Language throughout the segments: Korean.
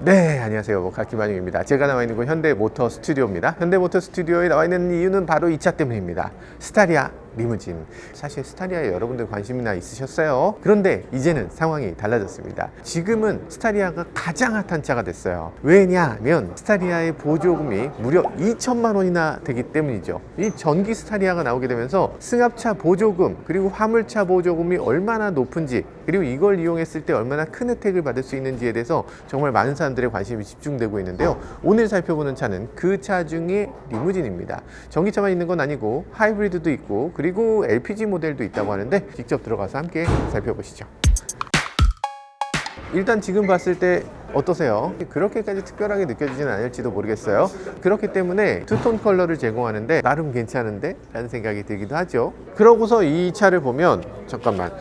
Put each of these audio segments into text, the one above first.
네, 안녕하세요. 모카 김한용입니다. 제가 나와 있는 곳 현대모터 스튜디오입니다. 현대모터 스튜디오에 나와 있는 이유는 바로 이 차 때문입니다. 스타리아 리무진. 사실 스타리아에 여러분들 관심이나 있으셨어요? 그런데 이제는 상황이 달라졌습니다. 지금은 스타리아가 가장 핫한 차가 됐어요. 왜냐하면 스타리아의 보조금이 무려 2천만 원이나 되기 때문이죠. 이 전기 스타리아가 나오게 되면서 승합차 보조금 그리고 화물차 보조금이 얼마나 높은지, 그리고 이걸 이용했을 때 얼마나 큰 혜택을 받을 수 있는지에 대해서 정말 많은 사람들의 관심이 집중되고 있는데요. 오늘 살펴보는 차는 그 차 중에 리무진입니다. 전기차만 있는 건 아니고 하이브리드도 있고 그리고 LPG 모델도 있다고 하는데 직접 들어가서 함께 살펴보시죠. 일단 지금 봤을 때 어떠세요? 그렇게까지 특별하게 느껴지지는 않을지도 모르겠어요. 그렇기 때문에 투톤 컬러를 제공하는데 나름 괜찮은데? 라는 생각이 들기도 하죠. 그러고서 이 차를 보면 잠깐만,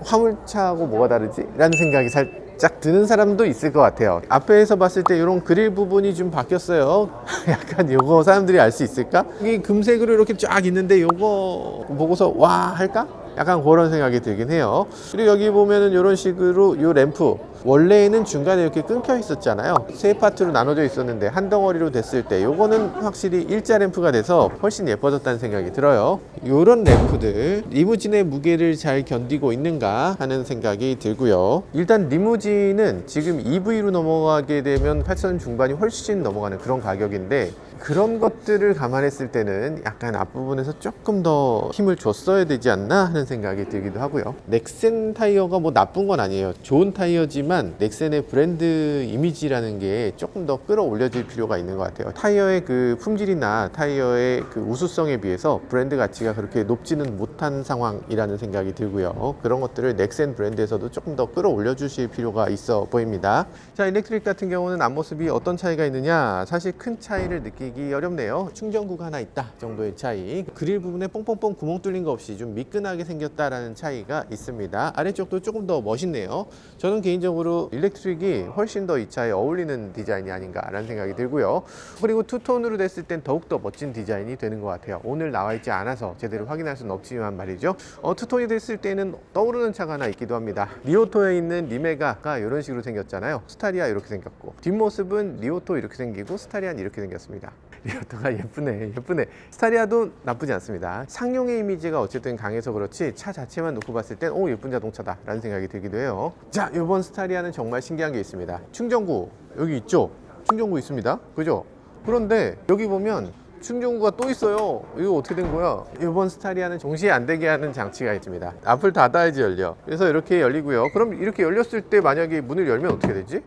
화물차하고 뭐가 다르지? 라는 생각이 살짝 드는 사람도 있을 것 같아요. 앞에서 봤을 때 이런 그릴 부분이 좀 바뀌었어요. 약간 요거 사람들이 알 수 있을까? 이 금색으로 이렇게 쫙 있는데 요거 보고서 와 할까? 약간 그런 생각이 들긴 해요. 그리고 여기 보면은 이런 식으로 요 램프, 원래는 중간에 이렇게 끊겨 있었잖아요. 세 파트로 나눠져 있었는데 한 덩어리로 됐을 때 요거는 확실히 일자 램프가 돼서 훨씬 예뻐졌다는 생각이 들어요. 요런 램프들 리무진의 무게를 잘 견디고 있는가 하는 생각이 들고요. 일단 리무진은 지금 EV로 넘어가게 되면 8천 중반이 훨씬 넘어가는 그런 가격인데, 그런 것들을 감안했을 때는 약간 앞부분에서 조금 더 힘을 줬어야 되지 않나 하는 생각이 들기도 하고요. 넥센 타이어가 뭐 나쁜 건 아니에요. 좋은 타이어지만 넥센의 브랜드 이미지라는 게 조금 더 끌어올려질 필요가 있는 것 같아요. 타이어의 그 품질이나 타이어의 그 우수성에 비해서 브랜드 가치가 그렇게 높지는 못한 상황이라는 생각이 들고요. 그런 것들을 넥센 브랜드에서도 조금 더 끌어올려 주실 필요가 있어 보입니다. 자, 일렉트릭 같은 경우는 앞모습이 어떤 차이가 있느냐, 사실 큰 차이를 느끼기 어렵네요. 충전구가 하나 있다 정도의 차이. 그릴 부분에 뽕뽕뽕 구멍 뚫린 거 없이 좀 미끈하게 생겼다라는 차이가 있습니다. 아래쪽도 조금 더 멋있네요. 저는 개인적으로 일렉트릭이 훨씬 더 이 차에 어울리는 디자인이 아닌가라는 생각이 들고요. 그리고 투톤으로 됐을 땐 더욱더 멋진 디자인이 되는 것 같아요. 오늘 나와 있지 않아서 제대로 확인할 수는 없지만 말이죠. 투톤이 됐을 때는 떠오르는 차가 하나 있기도 합니다. 리오토에 있는 리메가가 이런 식으로 생겼잖아요. 스타리아 이렇게 생겼고, 뒷모습은 리오토 이렇게 생기고 스타리아는 이렇게 생겼습니다. 리오토가 예쁘네. 스타리아도 나쁘지 않습니다. 상용의 이미지가 어쨌든 강해서 그렇지 차 자체만 놓고 봤을 땐 예쁜 자동차다 라는 생각이 들기도 해요. 자, 이번 스타리아는 정말 신기한 게 있습니다. 충전구 여기 있죠? 충전구 있습니다. 그죠? 그런데 여기 보면 충전구가 또 있어요. 이거 어떻게 된 거야? 이번 스타리아는 동시에 안 되게 하는 장치가 있습니다. 앞을 닫아야지 열려. 그래서 이렇게 열리고요. 그럼 이렇게 열렸을 때 만약에 문을 열면 어떻게 되지?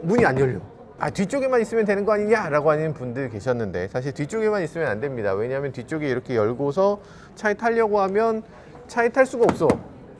문이 안 열려. 뒤쪽에만 있으면 되는 거 아니냐 라고 하는 분들 계셨는데, 사실 뒤쪽에만 있으면 안 됩니다. 왜냐하면 뒤쪽에 이렇게 열고서 차에 타려고 하면 차에 탈 수가 없어.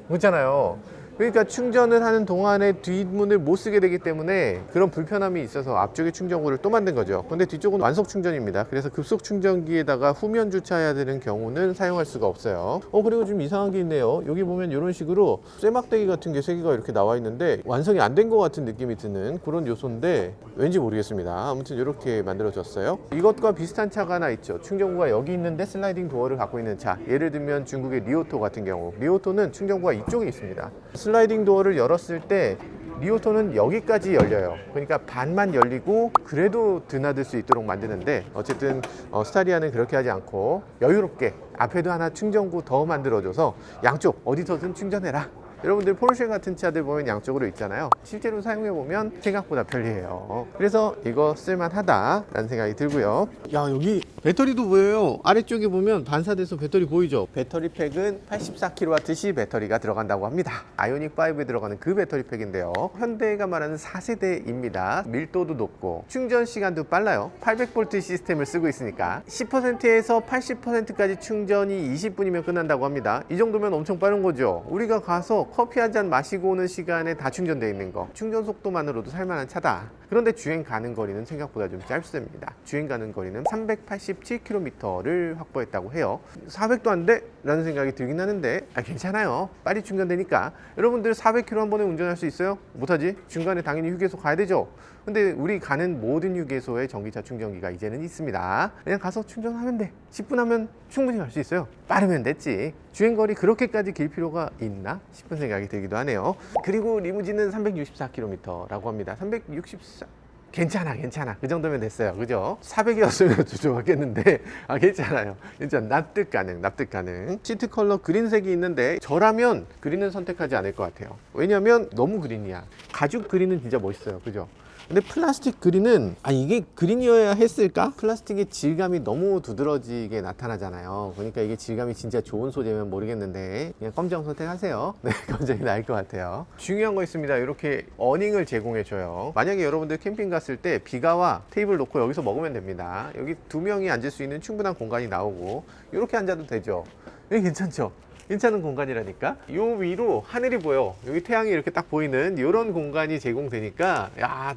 그렇잖아요. 그러니까 충전을 하는 동안에 뒷문을 못 쓰게 되기 때문에 그런 불편함이 있어서 앞쪽에 충전구를 또 만든 거죠. 근데 뒤쪽은 완속 충전입니다. 그래서 급속 충전기에다가 후면 주차해야 되는 경우는 사용할 수가 없어요. 그리고 좀 이상한 게 있네요. 여기 보면 이런 식으로 쇠막대기 같은 게 3개가 이렇게 나와 있는데 완성이 안 된 것 같은 느낌이 드는 그런 요소인데 왠지 모르겠습니다. 아무튼 이렇게 만들어졌어요. 이것과 비슷한 차가 하나 있죠. 충전구가 여기 있는데 슬라이딩 도어를 갖고 있는 차. 예를 들면 중국의 리오토 같은 경우, 리오토는 충전구가 이쪽에 있습니다. 슬라이딩 도어를 열었을 때 리오토는 여기까지 열려요. 그러니까 반만 열리고 그래도 드나들 수 있도록 만드는데, 어쨌든 스타리아는 그렇게 하지 않고 여유롭게 앞에도 하나 충전구 더 만들어줘서 양쪽 어디서든 충전해라. 여러분들 포르쉐 같은 차들 보면 양쪽으로 있잖아요. 실제로 사용해보면 생각보다 편리해요. 그래서 이거 쓸만하다 라는 생각이 들고요. 야, 여기 배터리도 보여요. 아래쪽에 보면 반사돼서 배터리 보이죠? 배터리 팩은 84kWh 배터리가 들어간다고 합니다. 아이오닉 5에 들어가는 그 배터리 팩인데요. 현대가 말하는 4세대입니다. 밀도도 높고 충전 시간도 빨라요. 800V 시스템을 쓰고 있으니까 10%에서 80%까지 충전이 20분이면 끝난다고 합니다. 이 정도면 엄청 빠른 거죠. 우리가 가서 커피 한 잔 마시고 오는 시간에 다 충전되어 있는 거, 충전 속도만으로도 살만한 차다. 그런데 주행 가는 거리는 생각보다 좀 짧습니다. 주행 가는 거리는 387km를 확보했다고 해요. 400도 안 돼? 라는 생각이 들긴 하는데 괜찮아요. 빨리 충전되니까. 여러분들 400km 한 번에 운전할 수 있어요? 못하지? 중간에 당연히 휴게소 가야 되죠. 근데 우리 가는 모든 휴게소에 전기차 충전기가 이제는 있습니다. 그냥 가서 충전하면 돼. 10분 하면 충분히 갈 수 있어요. 빠르면 됐지. 주행거리 그렇게까지 길 필요가 있나 싶은 생각이 들기도 하네요. 그리고 리무진은 364km라고 합니다. 364 괜찮아 그 정도면 됐어요. 그죠? 400이었으면 좀 좋았겠는데 괜찮아요. 납득 가능. 시트 컬러 그린색이 있는데 저라면 그린은 선택하지 않을 것 같아요. 왜냐면 너무 그린이야. 가죽 그린은 진짜 멋있어요. 그죠? 근데 플라스틱 그린은 이게 그린이어야 했을까? 플라스틱의 질감이 너무 두드러지게 나타나잖아요. 그러니까 이게 질감이 진짜 좋은 소재면 모르겠는데 그냥 검정 선택하세요. 네, 검정이 나을 것 같아요. 중요한 거 있습니다. 이렇게 어닝을 제공해줘요. 만약에 여러분들 캠핑 갔을 때 비가 와, 테이블 놓고 여기서 먹으면 됩니다. 여기 2명이 앉을 수 있는 충분한 공간이 나오고 이렇게 앉아도 되죠. 이게 괜찮죠? 괜찮은 공간이라니까. 요 위로 하늘이 보여. 여기 태양이 이렇게 딱 보이는 이런 공간이 제공되니까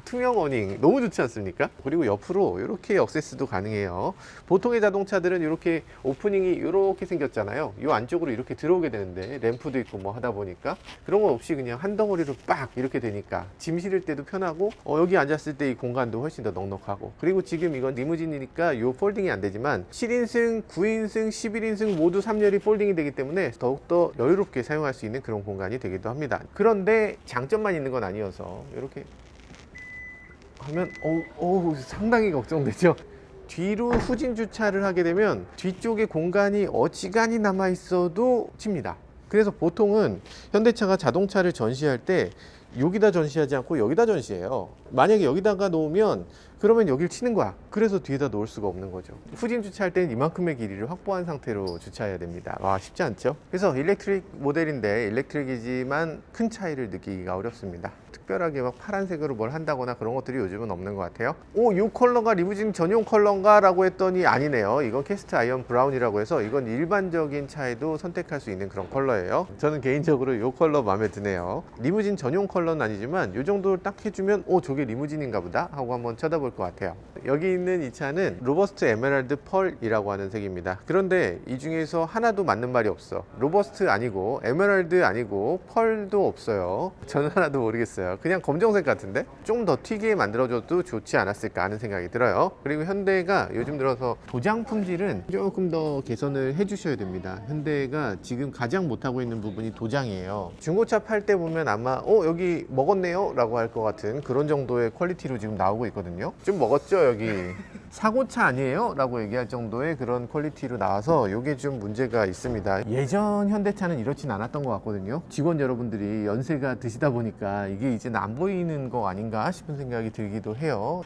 투명 어닝 너무 좋지 않습니까? 그리고 옆으로 이렇게 억세스도 가능해요. 보통의 자동차들은 이렇게 오프닝이 이렇게 생겼잖아요. 이 안쪽으로 이렇게 들어오게 되는데 램프도 있고 뭐 하다 보니까 그런 거 없이 그냥 한 덩어리로 빡 이렇게 되니까 짐 실을 때도 편하고 여기 앉았을 때 이 공간도 훨씬 더 넉넉하고, 그리고 지금 이건 리무진이니까 이 폴딩이 안 되지만 7인승, 9인승, 11인승 모두 3열이 폴딩이 되기 때문에 더욱더 여유롭게 사용할 수 있는 그런 공간이 되기도 합니다. 그런데 장점만 있는 건 아니어서 이렇게 하면 상당히 걱정되죠. 뒤로 후진 주차를 하게 되면 뒤쪽에 공간이 어지간히 남아 있어도 칩니다. 그래서 보통은 현대차가 자동차를 전시할 때 여기다 전시하지 않고 여기다 전시해요. 만약에 여기다가 놓으면 그러면 여길 치는 거야. 그래서 뒤에다 놓을 수가 없는 거죠. 후진 주차할 때는 이만큼의 길이를 확보한 상태로 주차해야 됩니다. 쉽지 않죠? 그래서 일렉트릭 모델인데 일렉트릭이지만 큰 차이를 느끼기가 어렵습니다. 특별하게 막 파란색으로 뭘 한다거나 그런 것들이 요즘은 없는 것 같아요. 이 컬러가 리무진 전용 컬러인가? 라고 했더니 아니네요. 이건 캐스트 아이언 브라운이라고 해서 이건 일반적인 차에도 선택할 수 있는 그런 컬러예요. 저는 개인적으로 이 컬러 마음에 드네요. 리무진 전용 컬러는 아니지만 이 정도를 딱 해주면 저게 리무진인가 보다 하고 한번 쳐다볼 것 같아요. 여기 있는 이 차는 로버스트 에메랄드 펄이라고 하는 색입니다. 그런데 이 중에서 하나도 맞는 말이 없어. 로버스트 아니고 에메랄드 아니고 펄도 없어요. 저는 하나도 모르겠어요. 그냥 검정색 같은데 좀 더 튀게 만들어줘도 좋지 않았을까 하는 생각이 들어요. 그리고 현대가 요즘 들어서 도장 품질은 조금 더 개선을 해주셔야 됩니다. 현대가 지금 가장 못하고 있는 부분이 도장이에요. 중고차 팔 때 보면 아마 여기 먹었네요 라고 할 것 같은 그런 정도의 퀄리티로 지금 나오고 있거든요. 좀 먹었죠 여기. 사고차 아니에요? 라고 얘기할 정도의 그런 퀄리티로 나와서 이게 좀 문제가 있습니다. 예전 현대차는 이렇진 않았던 것 같거든요. 직원 여러분들이 연세가 드시다 보니까 이게 이제는 안 보이는 거 아닌가 싶은 생각이 들기도 해요.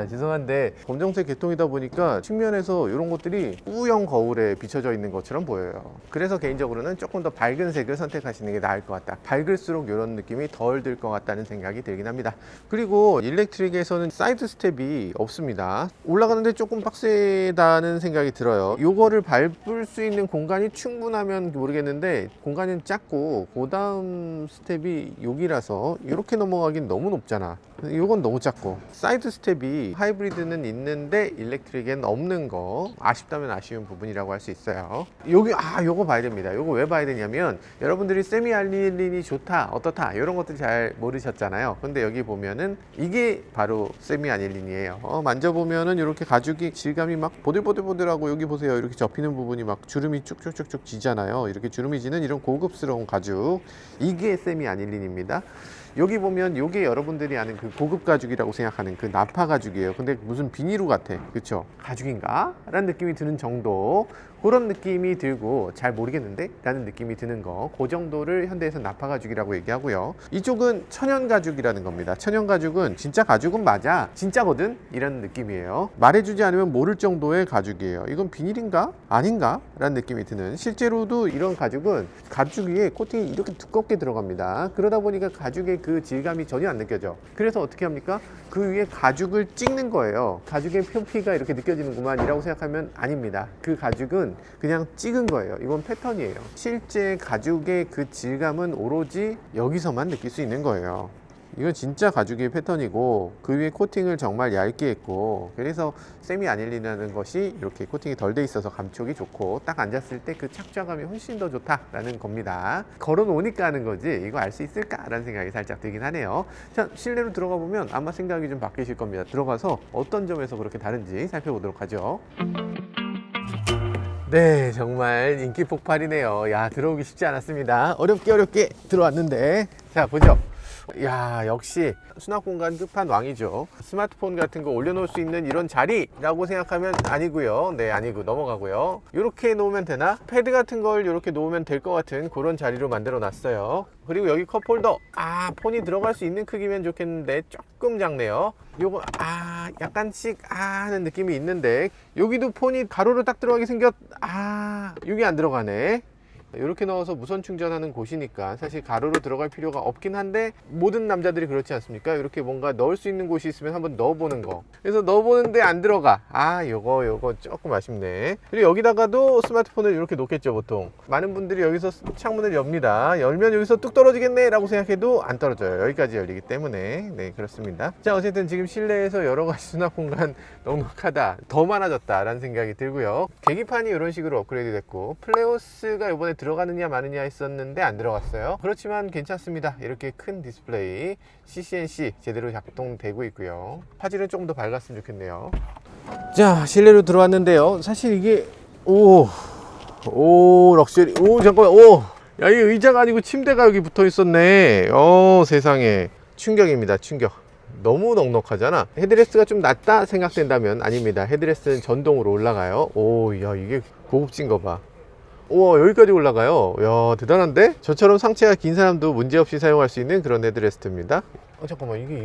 죄송한데 검정색 계통이다 보니까 측면에서 이런 것들이 U형 거울에 비춰져 있는 것처럼 보여요. 그래서 개인적으로는 조금 더 밝은 색을 선택하시는 게 나을 것 같다. 밝을수록 이런 느낌이 덜 들 것 같다는 생각이 들긴 합니다. 그리고 일렉트릭에서는 사이드 스텝이 없습니다. 올라가는데 조금 빡세다는 생각이 들어요. 이거를 밟을 수 있는 공간이 충분하면 모르겠는데 공간은 작고 그 다음 스텝이 여기라서 이렇게 넘어가긴 너무 높잖아. 이건 너무 작고, 사이드 스텝이 하이브리드는 있는데 일렉트릭엔 없는 거 아쉽다면 아쉬운 부분이라고 할 수 있어요. 요거 봐야 됩니다. 요거 왜 봐야 되냐면 여러분들이 세미 아닐린이 좋다 어떻다 이런 것들 잘 모르셨잖아요. 근데 여기 보면은 이게 바로 세미 아닐린이에요. 만져보면은 이렇게 가죽이 질감이 막 보들보들보들하고, 여기 보세요. 이렇게 접히는 부분이 막 주름이 쭉쭉쭉쭉 지잖아요. 이렇게 주름이 지는 이런 고급스러운 가죽, 이게 세미 아닐린입니다. 여기 보면 이게 여러분들이 아는 그 고급 가죽이라고 생각하는 그 나파 가죽이에요. 근데 무슨 비닐우 같아. 그쵸? 가죽인가? 라는 느낌이 드는 정도, 그런 느낌이 들고 잘 모르겠는데? 라는 느낌이 드는 거, 그 정도를 현대에서 나파 가죽이라고 얘기하고요. 이쪽은 천연 가죽이라는 겁니다. 천연 가죽은 진짜 가죽은 맞아, 진짜거든? 이런 느낌이에요. 말해주지 않으면 모를 정도의 가죽이에요. 이건 비닐인가? 아닌가? 라는 느낌이 드는, 실제로도 이런 가죽은 가죽 위에 코팅이 이렇게 두껍게 들어갑니다. 그러다 보니까 가죽의 그 질감이 전혀 안 느껴져. 그래서 어떻게 합니까? 그 위에 가죽을 찍는 거예요. 가죽의 표피가 이렇게 느껴지는구만 이라고 생각하면 아닙니다. 그 가죽은 그냥 찍은 거예요. 이건 패턴이에요. 실제 가죽의 그 질감은 오로지 여기서만 느낄 수 있는 거예요. 이건 진짜 가죽의 패턴이고 그 위에 코팅을 정말 얇게 했고, 그래서 세미 아닐린이라는 것이 이렇게 코팅이 덜 돼 있어서 감촉이 좋고 딱 앉았을 때 그 착좌감이 훨씬 더 좋다라는 겁니다. 걸어 놓으니까 하는 거지 이거 알 수 있을까라는 생각이 살짝 들긴 하네요. 자, 실내로 들어가 보면 아마 생각이 좀 바뀌실 겁니다. 들어가서 어떤 점에서 그렇게 다른지 살펴보도록 하죠. 네, 정말 인기 폭발이네요. 야, 들어오기 쉽지 않았습니다. 어렵게 들어왔는데. 자, 보죠. 야, 역시 수납 공간 끝판왕이죠. 스마트폰 같은 거 올려놓을 수 있는 이런 자리라고 생각하면 아니고요. 네, 아니고 넘어가고요. 이렇게 놓으면 되나? 패드 같은 걸 이렇게 놓으면 될 것 같은 그런 자리로 만들어 놨어요. 그리고 여기 컵홀더. 폰이 들어갈 수 있는 크기면 좋겠는데 조금 작네요. 요거 약간씩 하는 느낌이 있는데, 여기도 폰이 가로로 딱 들어가게 생겼. 여기 안 들어가네. 이렇게 넣어서 무선 충전하는 곳이니까 사실 가로로 들어갈 필요가 없긴 한데, 모든 남자들이 그렇지 않습니까? 이렇게 뭔가 넣을 수 있는 곳이 있으면 한번 넣어보는 거. 그래서 넣어보는데 안 들어가. 요거 조금 아쉽네. 그리고 여기다가도 스마트폰을 이렇게 놓겠죠, 보통. 많은 분들이 여기서 창문을 엽니다. 열면 여기서 뚝 떨어지겠네 라고 생각해도 안 떨어져요. 여기까지 열리기 때문에. 네, 그렇습니다. 자, 어쨌든 지금 실내에서 여러 가지 수납 공간 넉넉하다, 더 많아졌다 라는 생각이 들고요. 계기판이 이런 식으로 업그레이드 됐고, 플레오스가 이번에 들어가느냐 마느냐 했었는데 안 들어갔어요. 그렇지만 괜찮습니다. 이렇게 큰 디스플레이 CCNC 제대로 작동되고 있고요. 화질은 조금 더 밝았으면 좋겠네요. 자, 실내로 들어왔는데요. 사실 이게 럭셔리. 잠깐만. 야, 이 의자가 아니고 침대가 여기 붙어 있었네. 세상에. 충격입니다, 충격. 너무 넉넉하잖아. 헤드레스트가 좀 낮다 생각된다면 아닙니다. 헤드레스트는 전동으로 올라가요. 야, 이게 고급진 거 봐. 우와, 여기까지 올라가요. 야, 대단한데? 저처럼 상체가 긴 사람도 문제없이 사용할 수 있는 그런 헤드레스트입니다. 잠깐만, 이게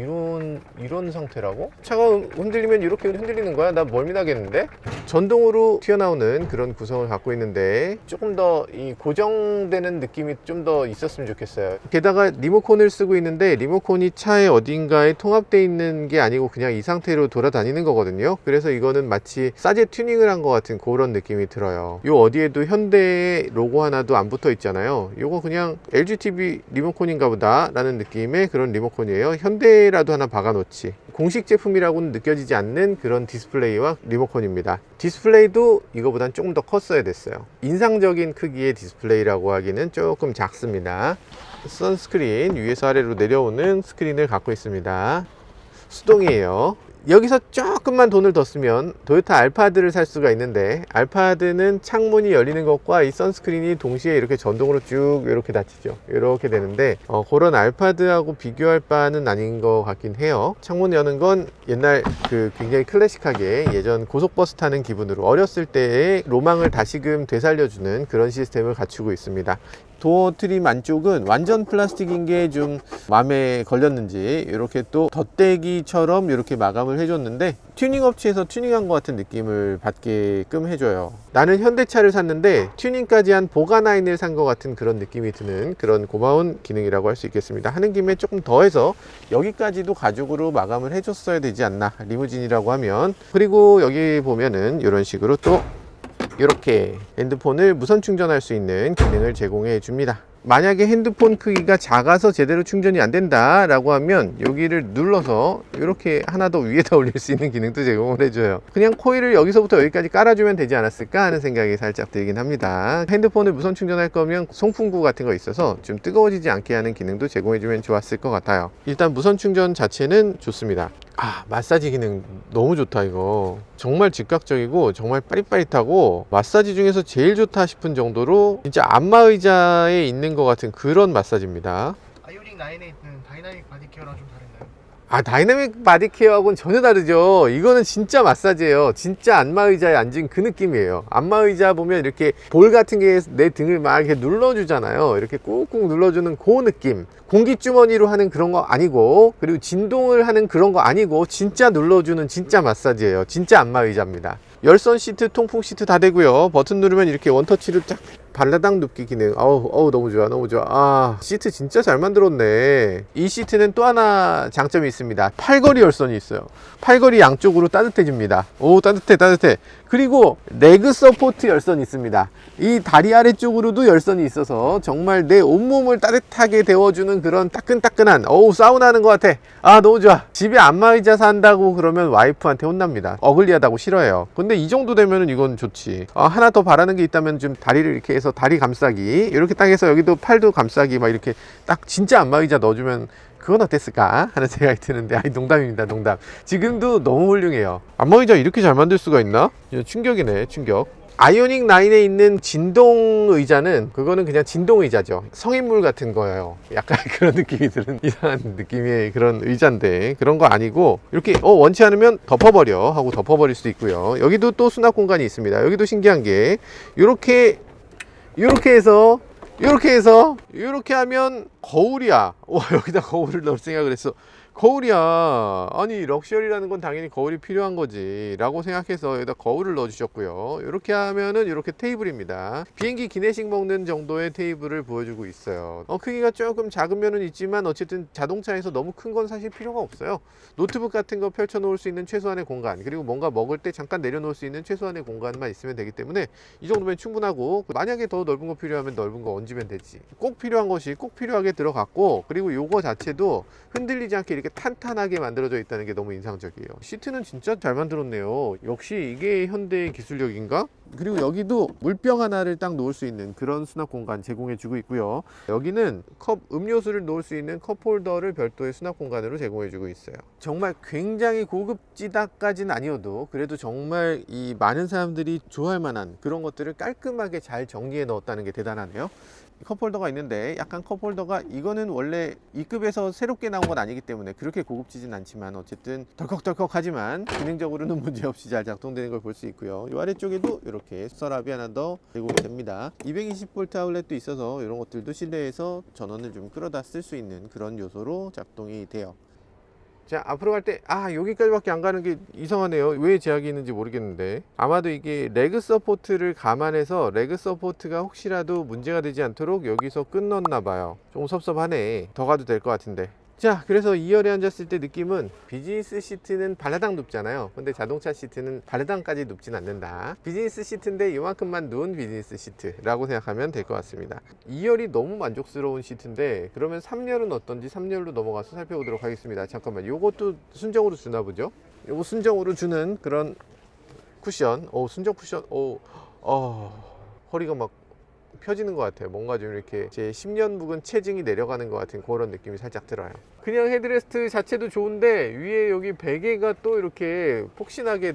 이런 상태라고? 차가 흔들리면 이렇게 흔들리는 거야? 나 멀미나겠는데? 전동으로 튀어나오는 그런 구성을 갖고 있는데, 조금 더 이 고정되는 느낌이 좀 더 있었으면 좋겠어요. 게다가 리모컨을 쓰고 있는데, 리모컨이 차에 어딘가에 통합되어 있는 게 아니고 그냥 이 상태로 돌아다니는 거거든요. 그래서 이거는 마치 싸제 튜닝을 한 것 같은 그런 느낌이 들어요. 요 어디에도 현대의 로고 하나도 안 붙어 있잖아요. 요거 그냥 LGTV 리모컨인가 보다 라는 느낌의 그런 리모컨이에요. 현대라도 하나 박아놓지. 공식 제품이라고는 느껴지지 않는 그런 디스플레이와 리모컨입니다. 디스플레이도 이거보단 조금 더 컸어야 됐어요. 인상적인 크기의 디스플레이라고 하기는 조금 작습니다. 선스크린, 위에서 아래로 내려오는 스크린을 갖고 있습니다. 수동이에요. 여기서 조금만 돈을 더 쓰면 토요타 알파드를 살 수가 있는데, 알파드는 창문이 열리는 것과 이 선스크린이 동시에 이렇게 전동으로 쭉 이렇게 닫히죠. 이렇게 되는데 그런 알파드하고 비교할 바는 아닌 것 같긴 해요. 창문 여는 건 옛날 굉장히 클래식하게 예전 고속버스 타는 기분으로 어렸을 때의 로망을 다시금 되살려주는 그런 시스템을 갖추고 있습니다. 도어 트림 안쪽은 완전 플라스틱인 게 좀 마음에 걸렸는지 이렇게 또 덧대기처럼 이렇게 마감을 해줬는데, 튜닝 업체에서 튜닝한 것 같은 느낌을 받게끔 해줘요. 나는 현대차를 샀는데 튜닝까지 한 보가나인을 산 것 같은 그런 느낌이 드는 그런 고마운 기능이라고 할 수 있겠습니다. 하는 김에 조금 더해서 여기까지도 가죽으로 마감을 해줬어야 되지 않나, 리무진이라고 하면. 그리고 여기 보면은 이런 식으로 또 이렇게 핸드폰을 무선 충전할 수 있는 기능을 제공해 줍니다. 만약에 핸드폰 크기가 작아서 제대로 충전이 안 된다 라고 하면 여기를 눌러서 이렇게 하나 더 위에다 올릴 수 있는 기능도 제공을 해줘요. 그냥 코일을 여기서부터 여기까지 깔아주면 되지 않았을까 하는 생각이 살짝 들긴 합니다. 핸드폰을 무선 충전할 거면 송풍구 같은 거 있어서 좀 뜨거워지지 않게 하는 기능도 제공해주면 좋았을 것 같아요. 일단 무선 충전 자체는 좋습니다. 마사지 기능 너무 좋다. 이거 정말 즉각적이고 정말 빠릿빠릿하고, 마사지 중에서 제일 좋다 싶은 정도로 진짜 안마의자에 있는 것 같은 그런 마사지입니다. 아이오닉 9에 있는 다이나믹 바디 케어랑 좀 다른가요? 다이나믹 바디 케어하고는 전혀 다르죠. 이거는 진짜 마사지예요. 진짜 안마의자에 앉은 그 느낌이에요. 안마의자 보면 이렇게 볼 같은 게 내 등을 막 이렇게 눌러주잖아요. 이렇게 꾹꾹 눌러주는 그 느낌. 공기주머니로 하는 그런 거 아니고, 그리고 진동을 하는 그런 거 아니고, 진짜 눌러주는 진짜 마사지예요. 진짜 안마의자입니다. 열선 시트, 통풍 시트 다 되고요. 버튼 누르면 이렇게 원터치로 쫙 발라당 눕기 기능. 너무 좋아, 너무 좋아. 시트 진짜 잘 만들었네. 이 시트는 또 하나 장점이 있습니다. 팔걸이 열선이 있어요. 팔걸이 양쪽으로 따뜻해집니다. 따뜻해. 그리고 레그 서포트 열선이 있습니다. 이 다리 아래쪽으로도 열선이 있어서 정말 내 온몸을 따뜻하게 데워주는 그런 따끈따끈한, 사우나 하는 것 같아. 너무 좋아. 집에 안마의자 산다고 그러면 와이프한테 혼납니다. 어글리하다고 싫어해요. 근데 이 정도 되면은 이건 좋지. 하나 더 바라는 게 있다면 좀 다리를 이렇게 해서 다리 감싸기, 이렇게 딱 해서 여기도 팔도 감싸기 막 이렇게 딱 진짜 안마의자 넣어주면 그건 어땠을까 하는 생각이 드는데, 농담입니다, 농담. 지금도 너무 훌륭해요. 안마의자 이렇게 잘 만들 수가 있나? 충격이네, 충격. 아이오닉 9에 있는 진동 의자는 그거는 그냥 진동 의자죠. 성인물 같은 거예요. 약간 그런 느낌이 드는 이상한 느낌의 그런 의자인데 그런 거 아니고 이렇게 원치 않으면 덮어버려 하고 덮어버릴 수도 있고요. 여기도 또 수납 공간이 있습니다. 여기도 신기한 게 이렇게 해서 이렇게 하면 거울이야. 와, 여기다 거울을 넣을 생각을 했어. 거울이야. 아니, 럭셔리라는 건 당연히 거울이 필요한 거지 라고 생각해서 여기다 거울을 넣어 주셨고요. 이렇게 하면은 이렇게 테이블입니다. 비행기 기내식 먹는 정도의 테이블을 보여주고 있어요. 크기가 조금 작은 면은 있지만 어쨌든 자동차에서 너무 큰 건 사실 필요가 없어요. 노트북 같은 거 펼쳐 놓을 수 있는 최소한의 공간, 그리고 뭔가 먹을 때 잠깐 내려놓을 수 있는 최소한의 공간만 있으면 되기 때문에 이 정도면 충분하고, 만약에 더 넓은 거 필요하면 넓은 거 얹으면 되지. 꼭 필요한 것이 꼭 필요하게 들어갔고, 그리고 요거 자체도 흔들리지 않게 이렇게 탄탄하게 만들어져 있다는 게 너무 인상적이에요. 시트는 진짜 잘 만들었네요. 역시 이게 현대의 기술력인가? 그리고 여기도 물병 하나를 딱 놓을 수 있는 그런 수납 공간 제공해 주고 있고요. 여기는 음료수를 놓을 수 있는 컵 홀더를 별도의 수납 공간으로 제공해 주고 있어요. 정말 굉장히 고급지다까지는 아니어도 그래도 정말 이 많은 사람들이 좋아할 만한 그런 것들을 깔끔하게 잘 정리해 넣었다는 게 대단하네요. 컵홀더가 있는데, 약간 컵홀더가, 이거는 원래 2급에서 새롭게 나온 건 아니기 때문에 그렇게 고급지진 않지만 어쨌든 덜컥덜컥 하지만 기능적으로는 문제없이 잘 작동되는 걸 볼 수 있고요. 이 아래쪽에도 이렇게 서랍이 하나 더 제공이 됩니다. 220V 아울렛도 있어서 이런 것들도 실내에서 전원을 좀 끌어다 쓸 수 있는 그런 요소로 작동이 돼요. 자, 앞으로 갈 때 여기까지밖에 안 가는 게 이상하네요. 왜 제약이 있는지 모르겠는데, 아마도 이게 레그 서포트를 감안해서 레그 서포트가 혹시라도 문제가 되지 않도록 여기서 끊었나 봐요. 좀 섭섭하네. 더 가도 될 것 같은데. 자, 그래서 2열에 앉았을 때 느낌은, 비즈니스 시트는 발라당 눕잖아요. 근데 자동차 시트는 발라당까지 눕진 않는다. 비즈니스 시트인데 이만큼만 누운 비즈니스 시트라고 생각하면 될 것 같습니다. 2열이 너무 만족스러운 시트인데, 그러면 3열은 어떤지 3열로 넘어가서 살펴보도록 하겠습니다. 잠깐만, 요것도 순정으로 주나 보죠? 요거 순정으로 주는 그런 쿠션. 순정 쿠션. 허리가 막 펴지는 것 같아요. 뭔가 좀 이렇게 제 10년 묵은 체증이 내려가는 것 같은 그런 느낌이 살짝 들어요. 그냥 헤드레스트 자체도 좋은데 위에 여기 베개가 또 이렇게 폭신하게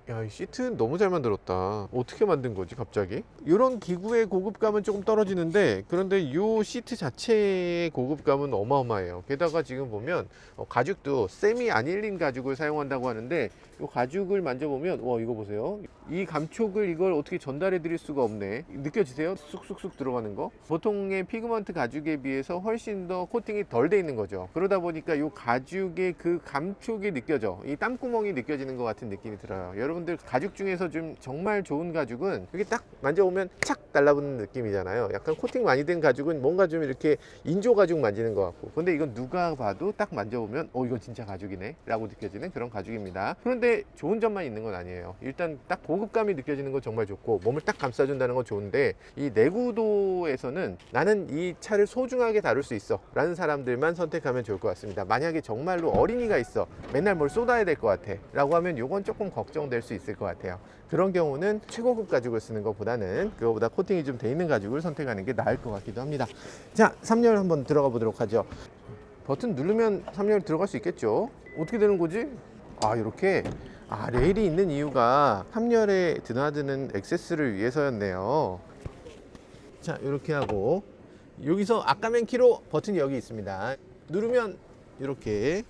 야, 이 시트 너무 잘 만들었다. 어떻게 만든 거지 갑자기? 이런 기구의 고급감은 조금 떨어지는데, 그런데 이 시트 자체의 고급감은 어마어마해요. 게다가 지금 보면 가죽도 세미 아닐린 가죽을 사용한다고 하는데, 이 가죽을 만져보면, 와, 이거 보세요. 이 감촉을 이걸 어떻게 전달해 드릴 수가 없네. 느껴지세요? 쑥쑥쑥 들어가는 거? 보통의 피그먼트 가죽에 비해서 훨씬 더 코팅이 덜 돼 있는 거죠. 그러다 보니까 이 가죽의 그 감촉이 느껴져. 이 땀구멍이 느껴지는 것 같은 느낌이 들어요. 여러분들 가죽 중에서 좀 정말 좋은 가죽은 여기 딱 만져보면 착 달라붙는 느낌이잖아요. 약간 코팅 많이 된 가죽은 뭔가 좀 이렇게 인조 가죽 만지는 것 같고, 근데 이건 누가 봐도 딱 만져보면 이건 진짜 가죽이네 라고 느껴지는 그런 가죽입니다. 그런데 좋은 점만 있는 건 아니에요. 일단 딱 고급감이 느껴지는 건 정말 좋고, 몸을 딱 감싸준다는 건 좋은데, 이 내구도에서는 나는 이 차를 소중하게 다룰 수 있어 라는 사람들만 선택하면 좋을 것 같습니다. 만약에 정말로 어린이가 있어, 맨날 뭘 쏟아야 될 것 같아 라고 하면 요건 조금 걱정될 수 있을 것 같아요. 그런 경우는 최고급 가죽을 쓰는 것보다는 그거보다 코팅이 좀 돼 있는 가죽을 선택하는 게 나을 것 같기도 합니다. 자, 3열 한번 들어가 보도록 하죠. 버튼 누르면 3열 들어갈 수 있겠죠. 어떻게 되는 거지? 이렇게 레일이 있는 이유가 3열에 드나드는 액세스를 위해서였네요. 자, 이렇게 하고 여기서 아까맨 키로 버튼이 여기 있습니다. 누르면 이렇게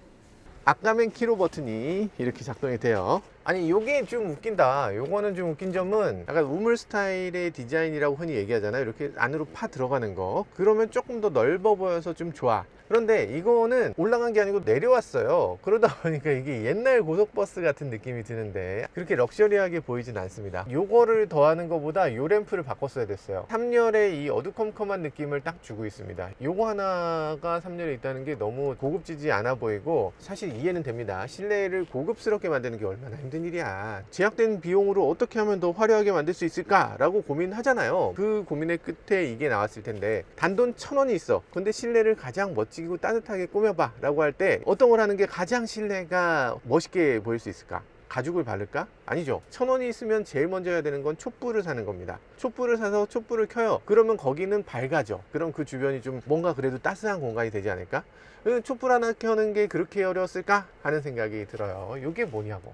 아까맨 키로 버튼이 이렇게 작동이 돼요. 아니, 요게 좀 웃긴다. 요거는 좀 웃긴 점은, 약간 우물 스타일의 디자인이라고 흔히 얘기하잖아요. 이렇게 안으로 파 들어가는 거. 그러면 조금 더 넓어 보여서 좀 좋아. 그런데 이거는 올라간 게 아니고 내려왔어요. 그러다 보니까 이게 옛날 고속버스 같은 느낌이 드는데 그렇게 럭셔리하게 보이진 않습니다. 요거를 더하는 것보다 요 램프를 바꿨어야 됐어요. 3열에 이 어두컴컴한 느낌을 딱 주고 있습니다. 요거 하나가 3열에 있다는 게 너무 고급지지 않아 보이고, 사실 이해는 됩니다. 실내를 고급스럽게 만드는 게 얼마나 힘든 일이야. 제약된 비용으로 어떻게 하면 더 화려하게 만들 수 있을까 라고 고민하잖아요. 그 고민의 끝에 이게 나왔을 텐데, 단돈 1,000원이 있어. 근데 실내를 가장 멋지고 따뜻하게 꾸며봐 라고 할 때 어떤 걸 하는 게 가장 실내가 멋있게 보일 수 있을까? 가죽을 바를까? 아니죠. 1,000원이 있으면 제일 먼저 해야 되는 건 촛불을 사는 겁니다. 촛불을 사서 촛불을 켜요. 그러면 거기는 밝아져. 그럼 그 주변이 좀 뭔가 그래도 따스한 공간이 되지 않을까? 촛불 하나 켜는 게 그렇게 어려웠을까? 하는 생각이 들어요. 이게 뭐냐고.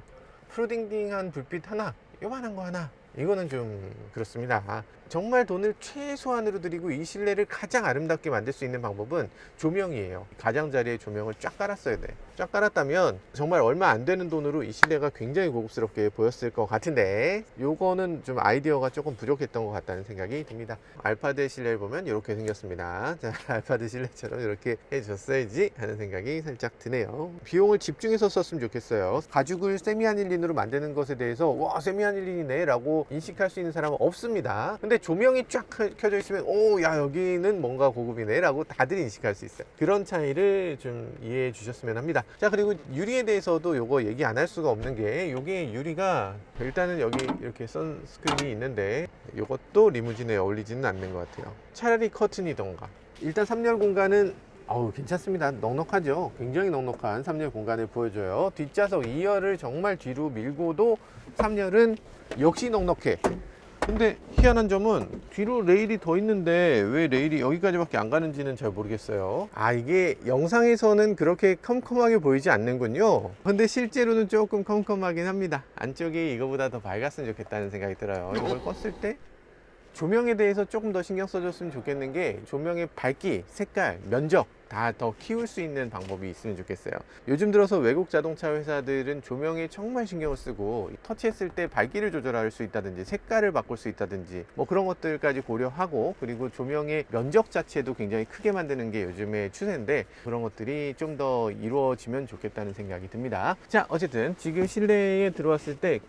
푸르딩딩한 불빛 하나, 요만한 거 하나, 이거는 좀 그렇습니다. 정말 돈을 최소한으로 들이고 이 실내를 가장 아름답게 만들 수 있는 방법은 조명이에요. 가장자리에 조명을 쫙 깔았어야 돼. 쫙 깔았다면 정말 얼마 안 되는 돈으로 이 실내가 굉장히 고급스럽게 보였을 것 같은데, 요거는 좀 아이디어가 조금 부족했던 것 같다는 생각이 듭니다. 알파드 실내를 보면 이렇게 생겼습니다. 자, 알파드 실내처럼 이렇게 해줬어야지 하는 생각이 살짝 드네요. 비용을 집중해서 썼으면 좋겠어요. 가죽을 세미아닐린으로 만드는 것에 대해서 와, 세미아닐린이네 라고 인식할 수 있는 사람은 없습니다. 근데 조명이 쫙 켜져 있으면 오, 야, 여기는 뭔가 고급이네 라고 다들 인식할 수 있어요. 그런 차이를 좀 이해해 주셨으면 합니다. 자, 그리고 유리에 대해서도 요거 얘기 안 할 수가 없는 게, 요게 유리가 일단은 여기 이렇게 선스크린이 있는데 요것도 리무진에 어울리지는 않는 것 같아요. 차라리 커튼이던가. 일단 3열 공간은 괜찮습니다. 넉넉하죠. 굉장히 넉넉한 3열 공간을 보여줘요. 뒷좌석 2열을 정말 뒤로 밀고도 3열은 역시 넉넉해. 근데 희한한 점은 뒤로 레일이 더 있는데 왜 레일이 여기까지밖에 안 가는지는 잘 모르겠어요. 이게 영상에서는 그렇게 컴컴하게 보이지 않는군요. 근데 실제로는 조금 컴컴하긴 합니다. 안쪽이 이거보다 더 밝았으면 좋겠다는 생각이 들어요. 이걸 껐을 때 조명에 대해서 조금 더 신경 써줬으면 좋겠는 게, 조명의 밝기, 색깔, 면적 다 더 키울 수 있는 방법이 있으면 좋겠어요. 요즘 들어서 외국 자동차 회사들은 조명에 정말 신경을 쓰고, 터치했을 때 밝기를 조절할 수 있다든지 색깔을 바꿀 수 있다든지 뭐 그런 것들까지 고려하고, 그리고 조명의 면적 자체도 굉장히 크게 만드는 게 요즘의 추세인데, 그런 것들이 좀 더 이루어지면 좋겠다는 생각이 듭니다. 자, 어쨌든 지금 실내에 들어왔을 때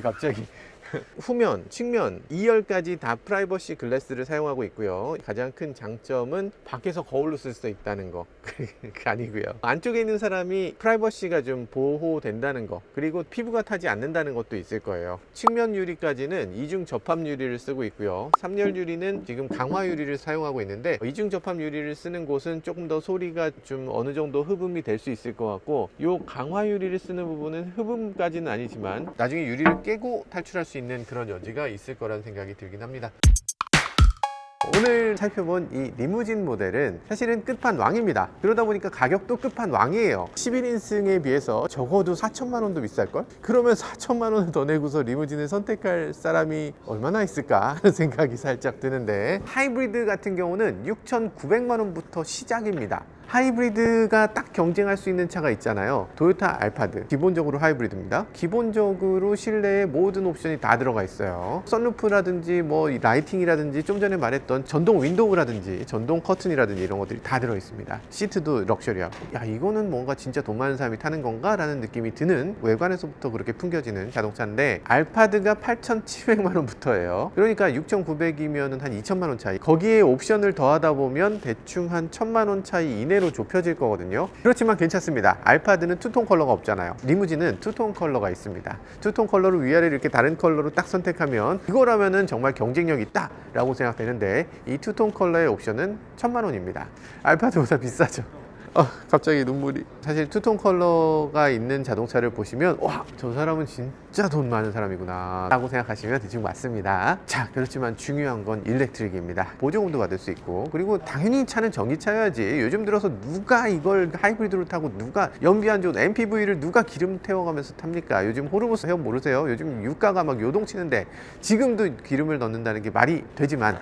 갑자기 후면, 측면 2열까지 다 프라이버시 글래스를 사용하고 있고요. 가장 큰 장점은 밖에서 거울로 쓸 수 있다는 거. 그게 아니고요. 안쪽에 있는 사람이 프라이버시가 좀 보호된다는 거, 그리고 피부가 타지 않는다는 것도 있을 거예요. 측면 유리까지는 이중 접합 유리를 쓰고 있고요. 3열 유리는 지금 강화 유리를 사용하고 있는데, 이중 접합 유리를 쓰는 곳은 조금 더 소리가 좀 어느 정도 흡음이 될 수 있을 것 같고, 요 강화 유리를 쓰는 부분은 흡음까지는 아니지만 나중에 유리를 깨고 탈출할 수 있는 그런 여지가 있을 거라는 생각이 들긴 합니다. 오늘 살펴본 이 리무진 모델은 사실은 끝판왕입니다. 그러다 보니까 가격도 끝판왕이에요. 11인승에 비해서 적어도 4천만 원도 비쌀걸? 그러면 4천만 원을 더 내고서 리무진을 선택할 사람이 얼마나 있을까 하는 생각이 살짝 드는데, 하이브리드 같은 경우는 6,900만 원부터 시작입니다. 하이브리드가 딱 경쟁할 수 있는 차가 있잖아요. 토요타 알파드, 기본적으로 하이브리드입니다. 기본적으로 실내에 모든 옵션이 다 들어가 있어요. 선루프라든지 뭐 라이팅이라든지 좀 전에 말했던 전동 윈도우라든지 전동 커튼이라든지 이런 것들이 다 들어 있습니다. 시트도 럭셔리하고, 야, 이거는 뭔가 진짜 돈 많은 사람이 타는 건가? 라는 느낌이 드는, 외관에서부터 그렇게 풍겨지는 자동차인데, 알파드가 8,700만 원부터예요. 그러니까 6,900이면 한 2천만 원 차이. 거기에 옵션을 더하다 보면 대충 한 1,000만 원 차이 이내로 좁혀질 거거든요. 그렇지만 괜찮습니다. 알파드는 투톤 컬러가 없잖아요. 리무진은 투톤 컬러가 있습니다. 투톤 컬러를 위아래 이렇게 다른 컬러로 딱 선택하면, 이거라면은 정말 경쟁력 있다 라고 생각되는데, 이 투톤 컬러의 옵션은 1,000만 원입니다. 알파드보다 비싸죠. 갑자기 눈물이. 사실 투톤 컬러가 있는 자동차를 보시면 와, 저 사람은 진짜 돈 많은 사람이구나 라고 생각하시면 대충 맞습니다. 자, 그렇지만 중요한 건 일렉트릭입니다. 보조금도 받을 수 있고, 그리고 당연히 차는 전기차여야지. 요즘 들어서 누가 이걸 하이브리드로 타고, 누가 연비 안 좋은 MPV를 누가 기름 태워가면서 탑니까? 요즘 호르무스 형 모르세요? 요즘 유가가 막 요동치는데 지금도 기름을 넣는다는 게 말이 되지만,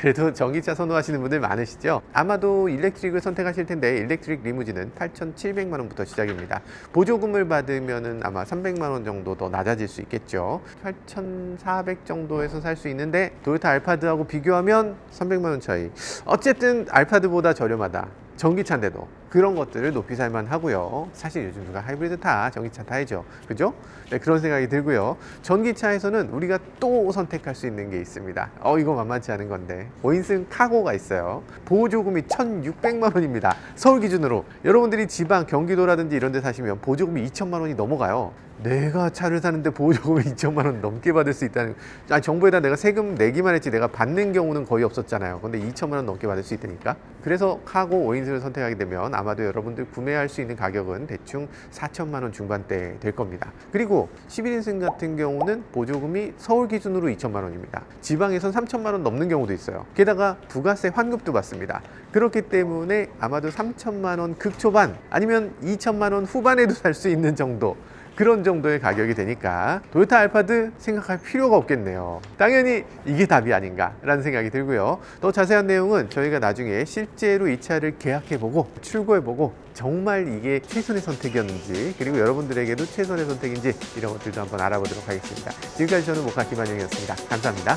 그래도 전기차 선호하시는 분들 많으시죠? 아마도 일렉트릭을 선택하실 텐데, 일렉트릭 리무진은 8,700만 원부터 시작입니다. 보조금을 받으면은 아마 300만 원 정도 더 낮아질 수 있겠죠. 8,400 정도에서 살 수 있는데, 토요타 알파드하고 비교하면 300만 원 차이. 어쨌든 알파드보다 저렴하다. 전기차인데도 그런 것들을 높이 살만 하고요. 사실 요즘 누가 하이브리드 타, 전기차 타야죠. 그죠? 네, 그런 생각이 들고요. 전기차에서는 우리가 또 선택할 수 있는 게 있습니다. 이거 만만치 않은 건데, 5인승 카고가 있어요. 보조금이 1,600만 원입니다. 서울 기준으로. 여러분들이 지방, 경기도라든지 이런 데 사시면 보조금이 2천만 원이 넘어가요. 내가 차를 사는데 보조금을 2천만 원 넘게 받을 수 있다는, 정부에다 내가 세금 내기만 했지 내가 받는 경우는 거의 없었잖아요. 근데 2천만 원 넘게 받을 수 있다니까. 그래서 카고 5인승을 선택하게 되면 아마도 여러분들 구매할 수 있는 가격은 대충 4천만 원 중반대 될 겁니다. 그리고 11인승 같은 경우는 보조금이 서울 기준으로 2천만 원입니다. 지방에선 3천만 원 넘는 경우도 있어요. 게다가 부가세 환급도 받습니다. 그렇기 때문에 아마도 3천만 원 극초반, 아니면 2천만 원 후반에도 살 수 있는 정도, 그런 정도의 가격이 되니까 도요타 알파드 생각할 필요가 없겠네요. 당연히 이게 답이 아닌가라는 생각이 들고요. 더 자세한 내용은 저희가 나중에 실제로 이 차를 계약해보고 출고해보고 정말 이게 최선의 선택이었는지 그리고 여러분들에게도 최선의 선택인지 이런 것들도 한번 알아보도록 하겠습니다. 지금까지 저는 모카 김한영이었습니다. 감사합니다.